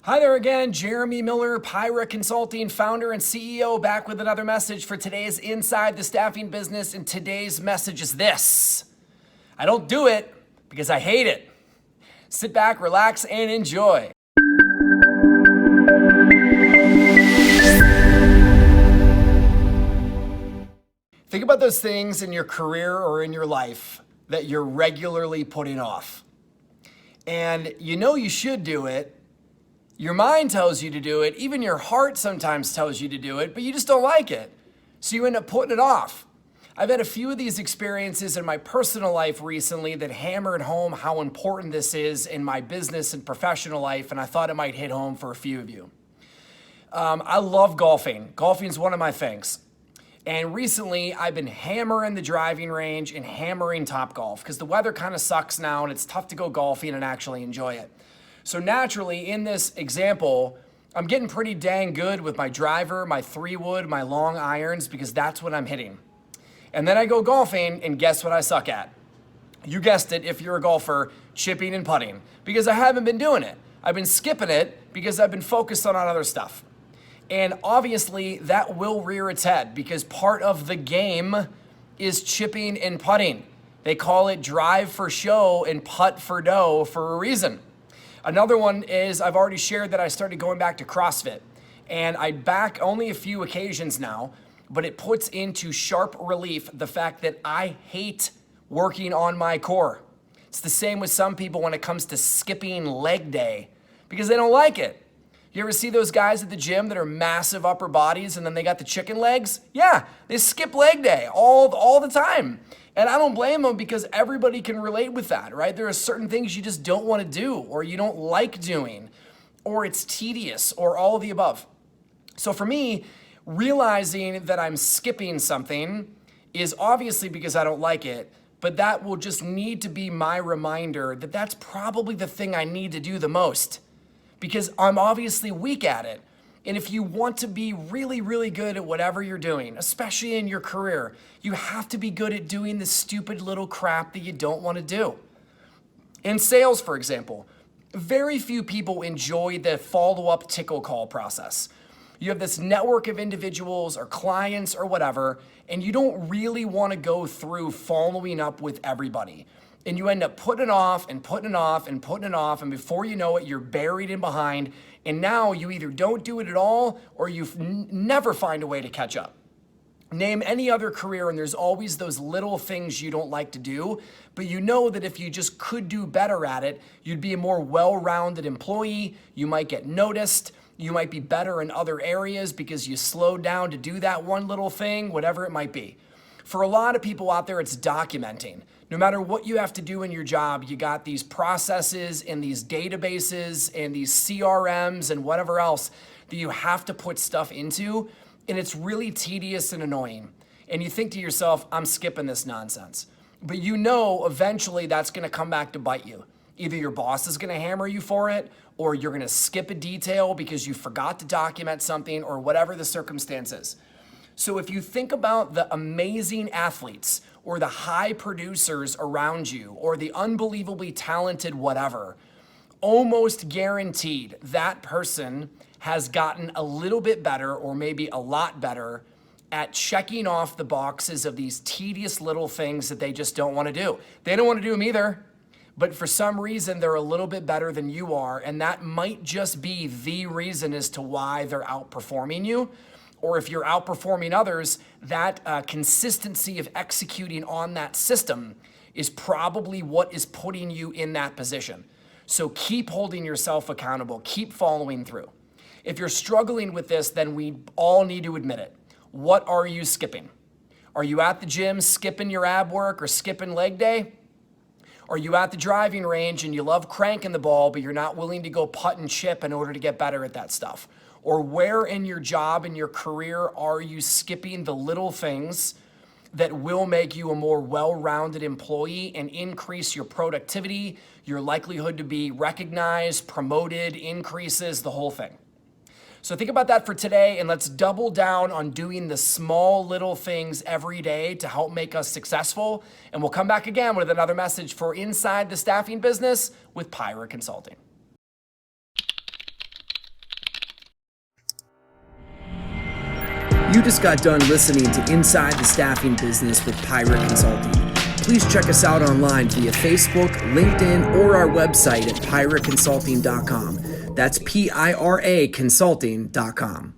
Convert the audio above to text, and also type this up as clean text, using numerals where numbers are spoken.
Hi there again, Jeremy Miller, Pyra Consulting founder and CEO, back with another message for today's Inside the Staffing Business, and today's message is this: I don't do it because I hate it. Sit back, relax, and enjoy. Think about those things in your career or in your life that you're regularly putting off. And you know you should do it. Your mind tells you to do it. Even your heart sometimes tells you to do it, but you just don't like it. So you end up putting it off. I've had a few of these experiences in my personal life recently that hammered home how important this is in my business and professional life, and I thought it might hit home for a few of you. I love golfing. Golfing is one of my things. And recently, I've been hammering the driving range and hammering Topgolf because the weather kind of sucks now and it's tough to go golfing and actually enjoy it. So naturally, in this example, I'm getting pretty dang good with my driver, my 3-wood, my long irons, because that's what I'm hitting. And then I go golfing, and guess what I suck at? You guessed it, if you're a golfer, chipping and putting, because I haven't been doing it. I've been skipping it because I've been focused on other stuff. And obviously, that will rear its head because part of the game is chipping and putting. They call it drive for show and putt for dough for a reason. Another one is I've already shared that I started going back to CrossFit, and I back only a few occasions now, but it puts into sharp relief the fact that I hate working on my core. It's the same with some people when it comes to skipping leg day because they don't like it. You ever see those guys at the gym that are massive upper bodies and then they got the chicken legs? Yeah, they skip leg day all the time. And I don't blame them because everybody can relate with that, right? There are certain things you just don't want to do or you don't like doing or it's tedious or all of the above. So for me, realizing that I'm skipping something is obviously because I don't like it, but that will just need to be my reminder that that's probably the thing I need to do the most because I'm obviously weak at it. And if you want to be really, really good at whatever you're doing, especially in your career, you have to be good at doing the stupid little crap that you don't want to do. In sales, for example, very few people enjoy the follow-up tickle call process. You have this network of individuals or clients or whatever, and you don't really want to go through following up with everybody. And you end up putting it off and putting it off and putting it off, and before you know it, you're buried in behind, and now you either don't do it at all or you never find a way to catch up. Name any other career and there's always those little things you don't like to do, but you know that if you just could do better at it, you'd be a more well-rounded employee, you might get noticed, you might be better in other areas because you slowed down to do that one little thing, whatever it might be. For a lot of people out there, it's documenting. No matter what you have to do in your job, you got these processes and these databases and these CRMs and whatever else that you have to put stuff into, and it's really tedious and annoying. And you think to yourself, I'm skipping this nonsense. But you know eventually that's gonna come back to bite you. Either your boss is gonna hammer you for it, or you're gonna skip a detail because you forgot to document something, or whatever the circumstance is. So if you think about the amazing athletes or the high producers around you or the unbelievably talented whatever, almost guaranteed that person has gotten a little bit better or maybe a lot better at checking off the boxes of these tedious little things that they just don't want to do. They don't want to do them either, but for some reason they're a little bit better than you are, and that might just be the reason as to why they're outperforming you. Or if you're outperforming others, that consistency of executing on that system is probably what is putting you in that position. So keep holding yourself accountable, keep following through. If you're struggling with this, then we all need to admit it. What are you skipping? Are you at the gym skipping your ab work or skipping leg day? Are you at the driving range and you love cranking the ball, but you're not willing to go putt and chip in order to get better at that stuff? Or where in your job, in your career, are you skipping the little things that will make you a more well-rounded employee and increase your productivity, your likelihood to be recognized, promoted, increases, the whole thing? So think about that for today, and let's double down on doing the small little things every day to help make us successful. And we'll come back again with another message for Inside the Staffing Business with Pyra Consulting. You just got done listening to Inside the Staffing Business with Pyra Consulting. Please check us out online via Facebook, LinkedIn, or our website at pyraconsulting.com. That's PIRA consulting.com.